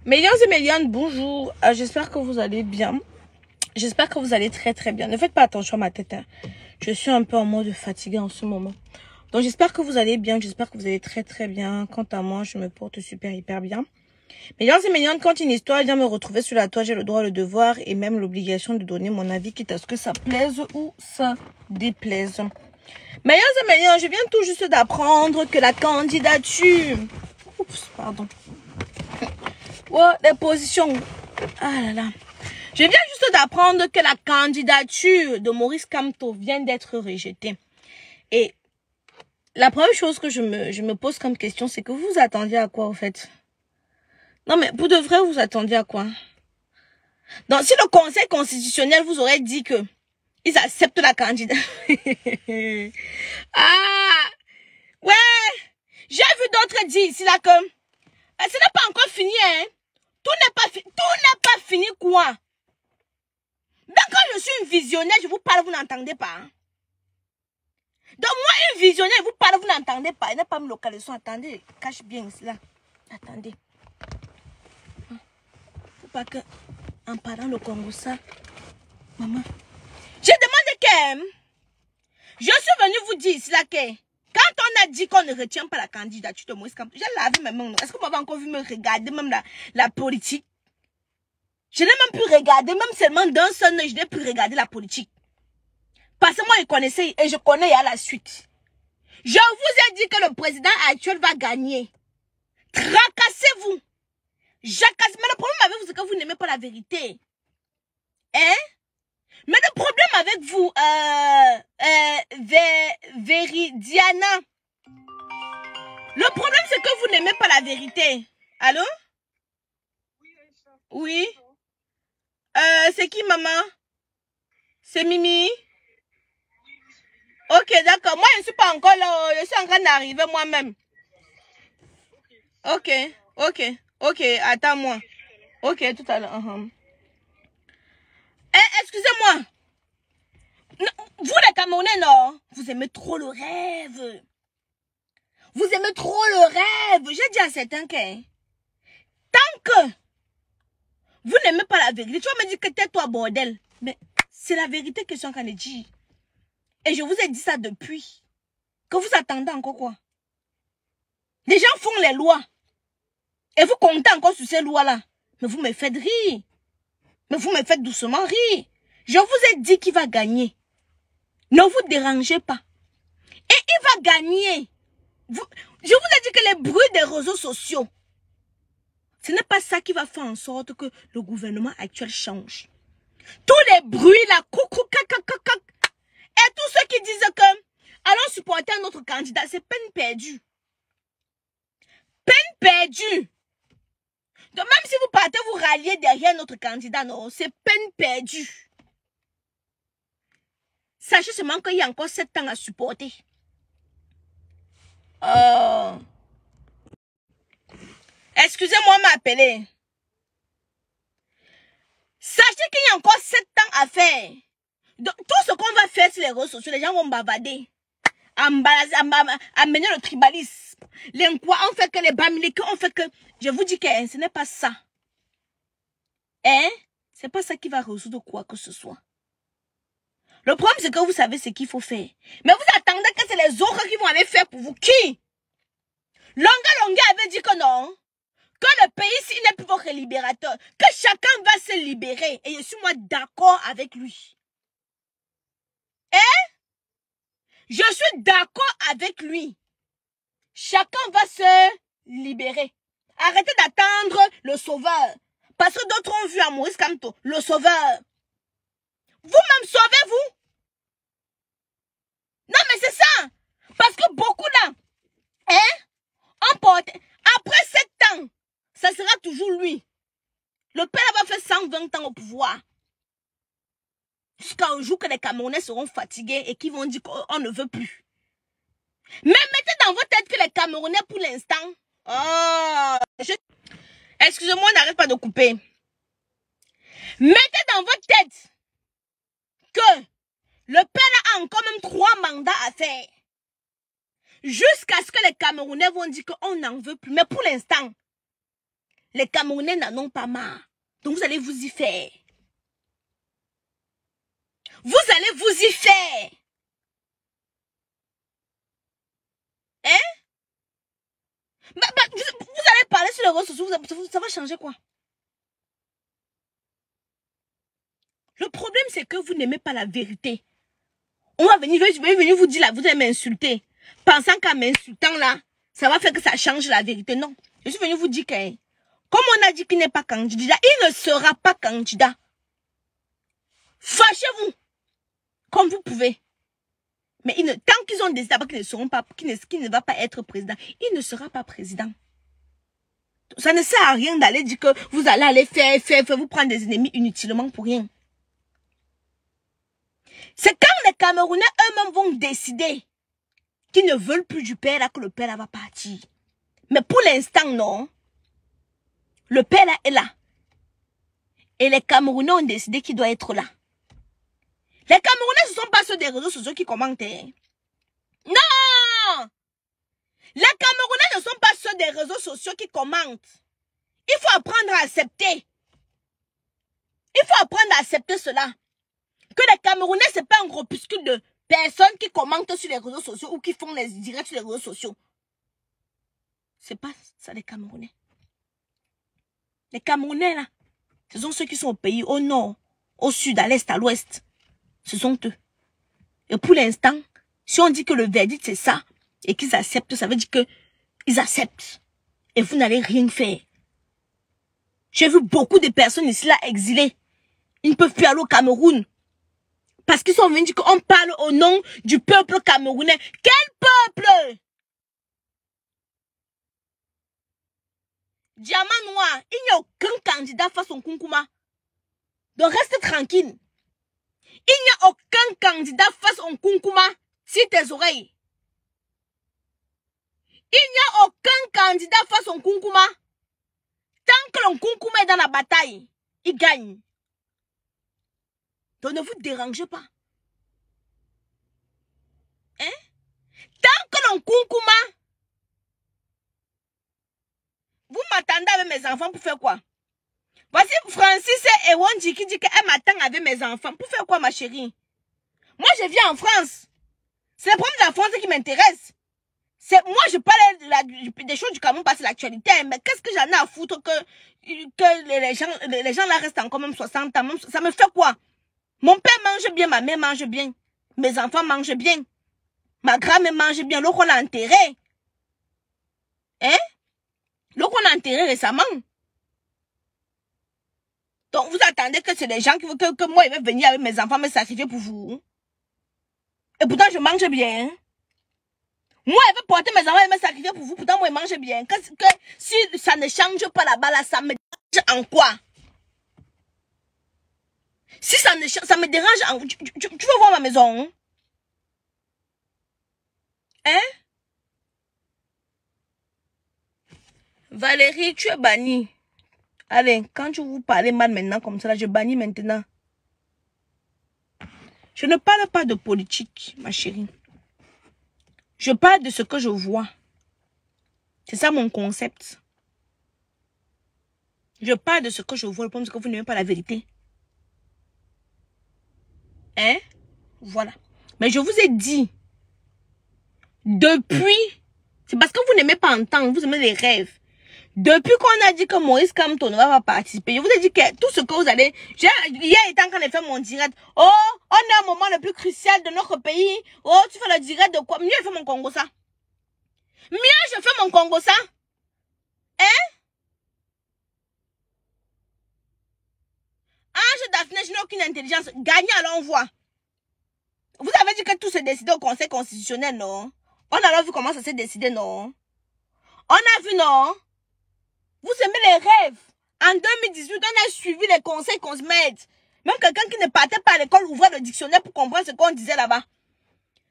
Millions et millions, bonjour. J'espère que vous allez bien. J'espère que vous allez très très bien. Ne faites pas attention à ma tête. Hein. Je suis un peu en mode fatiguée en ce moment. Donc j'espère que vous allez bien. J'espère que vous allez très très bien. Quant à moi, je me porte super hyper bien. Millions et millions, quand une histoire vient me retrouver sur la toile, j'ai le droit, le devoir et même l'obligation de donner mon avis, quitte à ce que ça plaise ou ça déplaise. Millions et millions, je viens tout juste d'apprendre que la candidature... Oups, pardon. Oh, les positions. Ah là là. Je viens juste d'apprendre que la candidature de Maurice Kamto vient d'être rejetée. Et la première chose que je me pose comme question, c'est que vous vous attendiez à quoi, en fait? Non, mais pour de vrai, vous attendiez à quoi? Donc, si le Conseil constitutionnel vous aurait dit que ils acceptent la candidature. Ah! Ouais! J'ai vu d'autres dire ici, là, que ce n'est pas encore fini, hein? Tout n'est pas fini, quoi? Donc, quand je suis une visionnaire, je vous parle, vous n'entendez pas. Hein? Donc, moi, une visionnaire, je vous parle, vous n'entendez pas. Il n'est pas me localisation. Attendez, cache bien ici, là. Attendez. Faut pas que, en parlant le Congo, ça, maman. J'ai demandé que, je suis venue vous dire ici, là, que, quand on a dit qu'on ne retient pas la candidature de Moïse Kamto, j'ai lavé mes mains. Est-ce que vous m'avez encore vu me regarder, même la politique? Je n'ai même plus regardé, même seulement d'un seul œil, je n'ai plus regardé la politique. Parce que moi, je connaissais et je connais à la suite. Je vous ai dit que le président actuel va gagner. Tracassez-vous. Jacassez. Mais le problème avec vous, c'est que vous n'aimez pas la vérité. Hein? Mais le problème avec vous, Veridiana, le problème, c'est que vous n'aimez pas la vérité. Allô? Oui? C'est qui, maman? C'est Mimi? Ok, d'accord. Moi, je ne suis pas encore là. Je suis en train d'arriver moi-même. Ok. Attends-moi. Ok, tout à l'heure. Excusez-moi. Vous, les Camerounais, non? Vous aimez trop le rêve. Vous aimez trop le rêve. J'ai dit à certains que... Tant que... Vous n'aimez pas la vérité. Tu vas me dire que tais-toi, bordel. Mais c'est la vérité que je suis en train de dire. Et je vous ai dit ça depuis. Que vous attendez encore quoi? Les gens font les lois. Et vous comptez encore sur ces lois-là. Mais vous me faites rire. Mais vous me faites doucement rire. Je vous ai dit qu'il va gagner. Ne vous dérangez pas. Et il va gagner. Je vous ai dit que les bruits des réseaux sociaux, ce n'est pas ça qui va faire en sorte que le gouvernement actuel change. Tous les bruits, la coucou, cac. Et tous ceux qui disent que allons supporter notre candidat, c'est peine perdue. Peine perdue. Donc même si vous partez vous rallier derrière notre candidat, non, c'est peine perdue. Sachez seulement qu'il y a encore 7 ans à supporter. Excusez-moi de m'appeler. Sachez qu'il y a encore 7 ans à faire. Donc, tout ce qu'on va faire sur les réseaux sociaux, les gens vont bavarder. Amener le tribalisme. Les quoi, on fait que les bamiliques, on fait que... Je vous dis que ce n'est pas ça. Hein? C'est pas ça qui va résoudre quoi que ce soit. Le problème, c'est que vous savez ce qu'il faut faire. Mais vous attendez que c'est les autres qui vont aller faire pour vous. Qui? Longa avait dit que non. Que le pays, s'il n'est plus votre libérateur, que chacun va se libérer. Et je suis moi d'accord avec lui. Hein? Je suis d'accord avec lui. Chacun va se libérer. Arrêtez d'attendre le sauveur. Parce que d'autres ont vu à Maurice Kamto, le sauveur. Vous-même sauvez-vous. Non, mais c'est ça. Parce que beaucoup là, hein, après 7 ans, ça sera toujours lui. Le père va faire 120 ans au pouvoir. Jusqu'à un jour que les Camerounais seront fatigués et qu'ils vont dire qu'on ne veut plus. Mais mettez dans votre tête que les Camerounais, pour l'instant... Excusez-moi, on n'arrête pas de couper. Mettez dans votre tête que le père a encore même 3 mandats à faire. Jusqu'à ce que les Camerounais vont dire qu'on n'en veut plus. Mais pour l'instant, Les Camerounais n'en ont pas marre. Donc vous allez vous y faire. Vous allez vous y faire. Hein? Vous allez parler sur les réseaux sociaux, ça va changer quoi? Le problème, c'est que vous n'aimez pas la vérité. On va venir, je vais venir vous dire là, vous allez m'insulter. Pensant qu'en m'insultant là, ça va faire que ça change la vérité. Non. Je suis venu vous dire que, comme on a dit qu'il n'est pas candidat, il ne sera pas candidat. Fâchez-vous. Comme vous pouvez. Mais tant qu'ils ont décidé qu'ils ne seront pas, qu'il ne va pas être président, il ne sera pas président. Ça ne sert à rien d'aller dire que vous allez aller faire, vous prendre des ennemis inutilement pour rien. C'est quand les Camerounais eux-mêmes vont décider qu'ils ne veulent plus du père là que le père là va partir. Mais pour l'instant, non. Le père là est là. Et les Camerounais ont décidé qu'il doit être là. Les Camerounais, ce ne sont pas ceux des réseaux sociaux qui commentent. Hein. Non! Les Camerounais ne sont pas ceux des réseaux sociaux qui commentent. Il faut apprendre à accepter. Il faut apprendre à accepter cela. Que les Camerounais, ce n'est pas un groupuscule de personnes qui commentent sur les réseaux sociaux ou qui font les directs sur les réseaux sociaux. Ce n'est pas ça les Camerounais. Les Camerounais, là, ce sont ceux qui sont au pays, au nord, au sud, à l'est, à l'ouest. Ce sont eux. Et pour l'instant, si on dit que le verdict c'est ça, et qu'ils acceptent, ça veut dire qu'ils acceptent. Et vous n'allez rien faire. J'ai vu beaucoup de personnes ici là exilées. Ils ne peuvent plus aller au Cameroun. Parce qu'ils sont venus dire qu'on parle au nom du peuple camerounais. Quel peuple? Diamant noir, il n'y a aucun candidat face au Nkunkuma. Donc reste tranquille. Il n'y a aucun candidat face au Nkunkuma. Si tes oreilles. Il n'y a aucun candidat face au Nkunkuma. Tant que le Nkunkuma est dans la bataille, il gagne. Donc ne vous dérangez pas. Hein? Tant que le Nkunkuma, vous m'attendez avec mes enfants pour faire quoi? Voici Francis et Wonji qui dit qu'elle m'attend avec mes enfants. Pour faire quoi, ma chérie? Moi, je viens en France. C'est le problème de la France qui m'intéresse. Moi, je parle des choses du Cameroun parce que c'est l'actualité. Mais qu'est-ce que j'en ai à foutre que les gens là restent encore même 60 ans. Ça me fait quoi? Mon père mange bien, ma mère mange bien. Mes enfants mangent bien. Ma grand-mère mange bien. L'autre, on a enterré. Hein? L'autre, on a enterré récemment. Donc, vous attendez que c'est des gens qui veulent que moi, ils veulent venir avec mes enfants me sacrifier pour vous. Et pourtant, je mange bien. Moi, elle veut porter mes enfants et me sacrifier pour vous. Pourtant, moi, je mange bien. Si ça ne change pas là-bas, là, ça me dérange en quoi? Si ça me dérange en... Tu veux voir ma maison? Hein? Valérie, tu es bannie. Allez, quand tu vous parlez mal maintenant comme ça, là, je bannis maintenant. Je ne parle pas de politique, ma chérie. Je parle de ce que je vois. C'est ça mon concept. Je parle de ce que je vois. Le problème, c'est que vous n'aimez pas la vérité. Hein? Voilà. Mais je vous ai dit, depuis, c'est parce que vous n'aimez pas entendre, vous aimez les rêves. Depuis qu'on a dit que Moïse Kamto ne va pas participer, je vous ai dit que tout ce que vous allez... Hier étant quand j'ai fait mon direct, oh, on est au moment le plus crucial de notre pays. Oh, tu fais le direct de quoi? Mieux, je fais mon Congo ça. Mieux, je fais mon Congo ça. Hein? Ange Daphné, je n'ai aucune intelligence. Gagnez, alors on voit. Vous avez dit que tout s'est décidé au Conseil constitutionnel, non? On a alors vu comment ça s'est décidé, non? On a vu, non? Vous aimez les rêves. En 2018, on a suivi les conseils qu'on se mette. Même quelqu'un qui ne partait pas à l'école ouvrait le dictionnaire pour comprendre ce qu'on disait là-bas.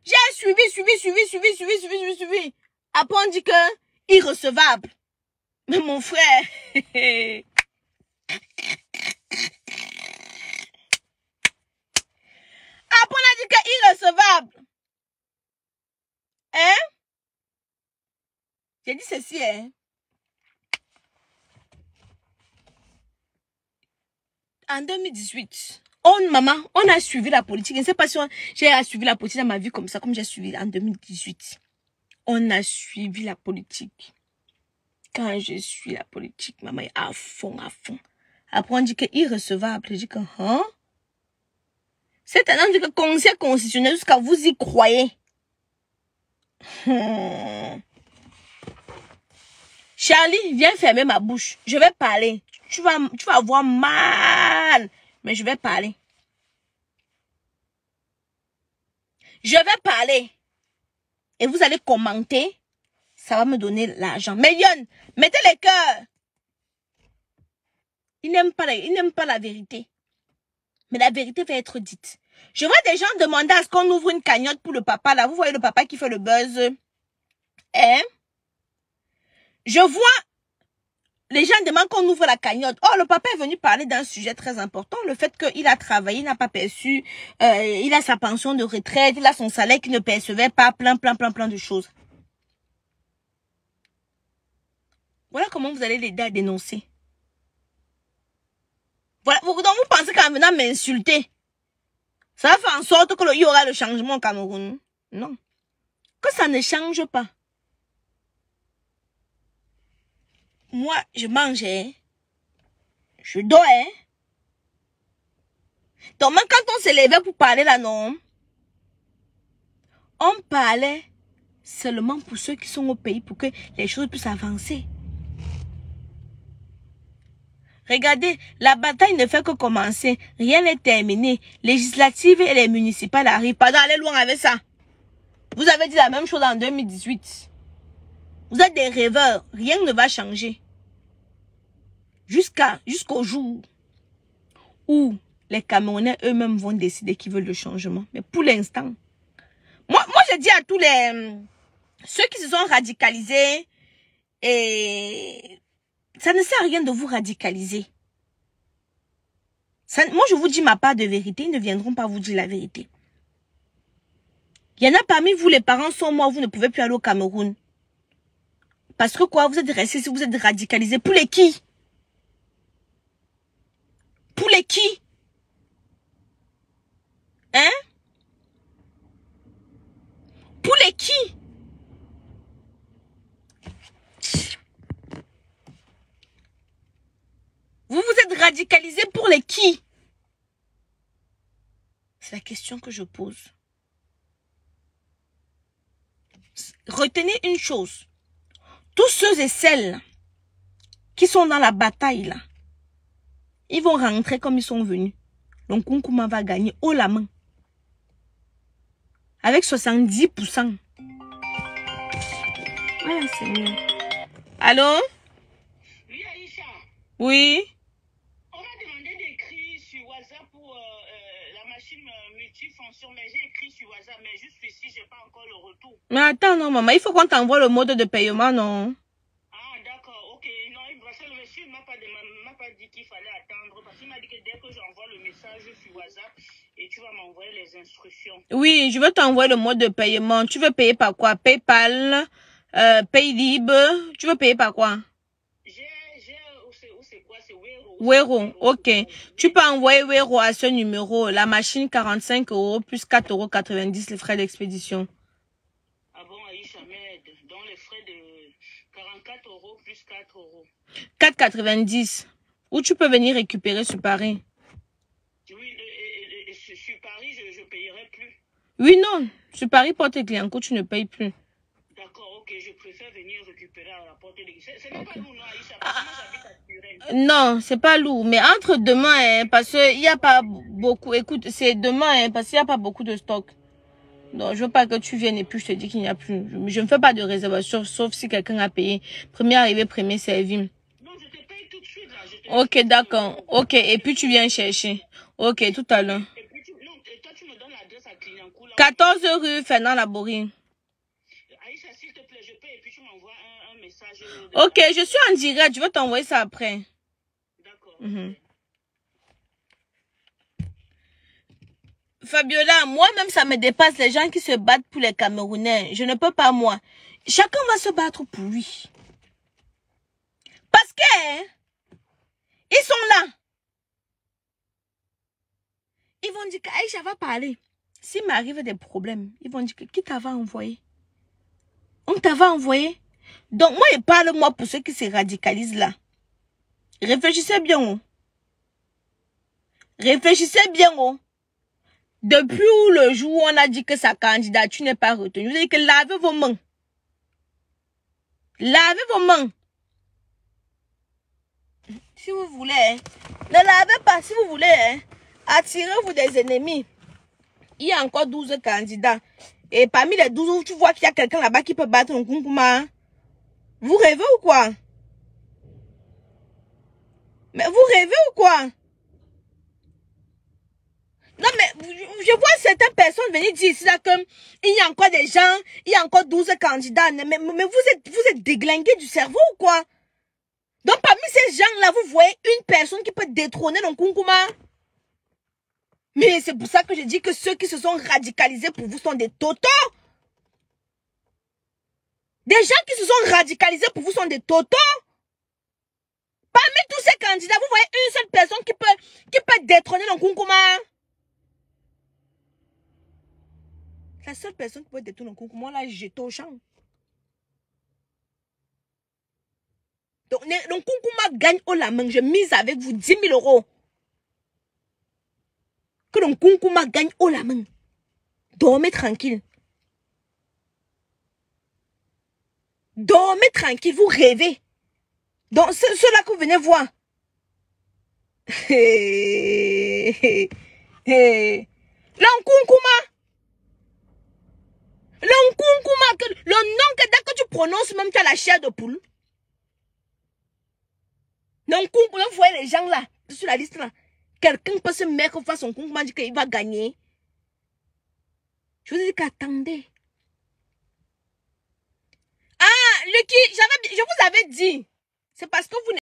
J'ai suivi. Après, on dit que irrecevable. Mais mon frère... Après, on a dit que irrecevable. Hein? J'ai dit ceci, hein? En 2018, maman, on a suivi la politique. Je ne sais pas si j'ai suivi la politique dans ma vie comme ça, comme j'ai suivi en 2018. On a suivi la politique. Quand je suis la politique, maman est à fond, à fond. Après, on dit que irrecevable. Je dis que, hein? C'est un homme que conseil constitutionnel jusqu'à vous y croyez. Charlie, viens fermer ma bouche. Je vais parler. Tu vas avoir mal. Mais je vais parler. Je vais parler. Et vous allez commenter. Ça va me donner l'argent. Mais Yon, mettez les cœurs. Il n'aime pas la vérité. Mais la vérité va être dite. Je vois des gens demander à ce qu'on ouvre une cagnotte pour le papa. Là, vous voyez le papa qui fait le buzz. Hein? Je vois les gens demandent qu'on ouvre la cagnotte. Oh, le papa est venu parler d'un sujet très important. Le fait qu'il a travaillé, il n'a pas perçu. Il a sa pension de retraite. Il a son salaire qu'il ne percevait pas. Plein de choses. Voilà comment vous allez l'aider à dénoncer. Voilà. Donc vous pensez qu'en venant m'insulter, ça va faire en sorte qu'il y aura le changement au Cameroun? Non. Que ça ne change pas. Moi, je mangeais. Je dors. Donc, même quand on se levait pour parler là, non. On parlait seulement pour ceux qui sont au pays, pour que les choses puissent avancer. Regardez, la bataille ne fait que commencer. Rien n'est terminé. Législatives et les municipales arrivent. Pardon, allez loin avec ça. Vous avez dit la même chose en 2018. Vous êtes des rêveurs. Rien ne va changer. Jusqu'au jour où les Camerounais eux-mêmes vont décider qu'ils veulent le changement. Mais pour l'instant, moi je dis à tous ceux qui se sont radicalisés, et ça ne sert à rien de vous radicaliser. Moi, je vous dis ma part de vérité. Ils ne viendront pas vous dire la vérité. Il y en a parmi vous, les parents sont morts, vous ne pouvez plus aller au Cameroun. Parce que quoi, vous êtes restés, si vous êtes radicalisés. Pour les qui? Pour les qui? Hein? Pour les qui? Vous vous êtes radicalisés pour les qui? C'est la question que je pose. Retenez une chose. Tous ceux et celles qui sont dans la bataille là, ils vont rentrer comme ils sont venus. Donc Nkouma va gagner haut la main. Avec 70%. Ah, Seigneur. Allô? Oui, Aïcha. Oui? On m'a demandé d'écrire sur WhatsApp pour la machine multifonction, mais j'ai écrit sur WhatsApp, mais juste ici, je n'ai pas encore le retour. Mais attends, non, maman, il faut qu'on t'envoie le mode de paiement, non? Ah, d'accord, ok. Non, parce que le monsieur ne m'a pas dit qu'il fallait attendre, parce qu'il m'a dit que dès que j'envoie le message sur WhatsApp, et tu vas m'envoyer les instructions. Oui, je veux t'envoyer le mode de paiement. Tu veux payer par quoi? PayPal, Paylib. Tu veux payer par quoi? C'est quoi? C'est Wero. Wero, ok. Tu peux envoyer Wero à ce numéro. La machine, 45 € plus 4,90 € les frais d'expédition. Ah bon, Aïcha, mais dans les frais de 44 € plus 4 €. 4,90 €. Ou tu peux venir récupérer sur Paris. Oui, sur Paris, je ne payerai plus. Oui, non. Sur Paris, porte et client, tu ne payes plus. D'accord, ok. Je préfère venir récupérer à la porte de l'église. Ce n'est pas lourd, non, Aïcha, parce que moi, j'habite à Turin. Non, c'est pas lourd. Mais entre demain, parce qu'il n'y a pas beaucoup. Écoute, c'est demain, parce qu'il n'y a pas beaucoup de stock. Donc, je veux pas que tu viennes et puis je te dis qu'il n'y a plus. Je ne fais pas de réservation, sauf si quelqu'un a payé. Premier arrivé, premier servi. Non, je te paye tout de suite, là. Ok, d'accord. Ok, et puis tu viens chercher. Ok, tout à l'heure. Et puis, toi, tu me donnes l'adresse à Clignancourt, là. 14 rue Fernand Laborie. Aïcha, s'il te plaît, je paye et puis tu m'envoies un message. Ok, je suis en direct. Je vais t'envoyer ça après. D'accord. Fabiola, moi-même, ça me dépasse les gens qui se battent pour les Camerounais. Je ne peux pas, moi. Chacun va se battre pour lui. Parce que, ils sont là. vont dire qu'Aïcha va parler. S'il m'arrive des problèmes, ils vont dire que qui t'avait envoyé? On t'avait envoyé. Donc, moi, je parle, moi, pour ceux qui se radicalisent là. Réfléchissez bien, oh. Réfléchissez bien, oh. Depuis le jour où on a dit que sa candidature n'est pas retenue, vous avez dit que lavez vos mains. Lavez vos mains. Si vous voulez, hein. Ne lavez pas si vous voulez. Hein. Attirez-vous des ennemis. Il y a encore 12 candidats. Et parmi les 12, tu vois qu'il y a quelqu'un là-bas qui peut battre un Nkunkuma. Vous rêvez ou quoi? Mais vous rêvez ou quoi? Non, mais je vois certaines personnes venir dire ici là qu'il y a encore des gens, il y a encore 12 candidats. Mais vous êtes déglingués du cerveau ou quoi? Donc parmi ces gens-là, vous voyez une personne qui peut détrôner le Nkunkuma. Mais c'est pour ça que je dis que ceux qui se sont radicalisés pour vous sont des totos. Des gens qui se sont radicalisés pour vous sont des totos. Parmi tous ces candidats, vous voyez une seule personne qui peut détrôner le Nkunkuma. La seule personne qui peut détrôner le Nkunkuma, là, jette au champ. Donc, le Nkunkuma gagne haut la main. Je mise avec vous 10 000 euros. Que le Nkunkuma gagne haut la main. Dormez tranquille. Dormez tranquille, vous rêvez. Donc, ceux-là que vous venez voir. Le Nkunkuma. Le Nkunkuma, le nom que dès que tu prononces, même tu as la chair de poule. Le Nkunkuma, vous voyez les gens là, sur la liste là. Quelqu'un peut se mettre face au Nkunkuma et dire qu'il va gagner. Je vous dis qu'attendez. Ah, Lucky, je vous avais dit. C'est parce que vous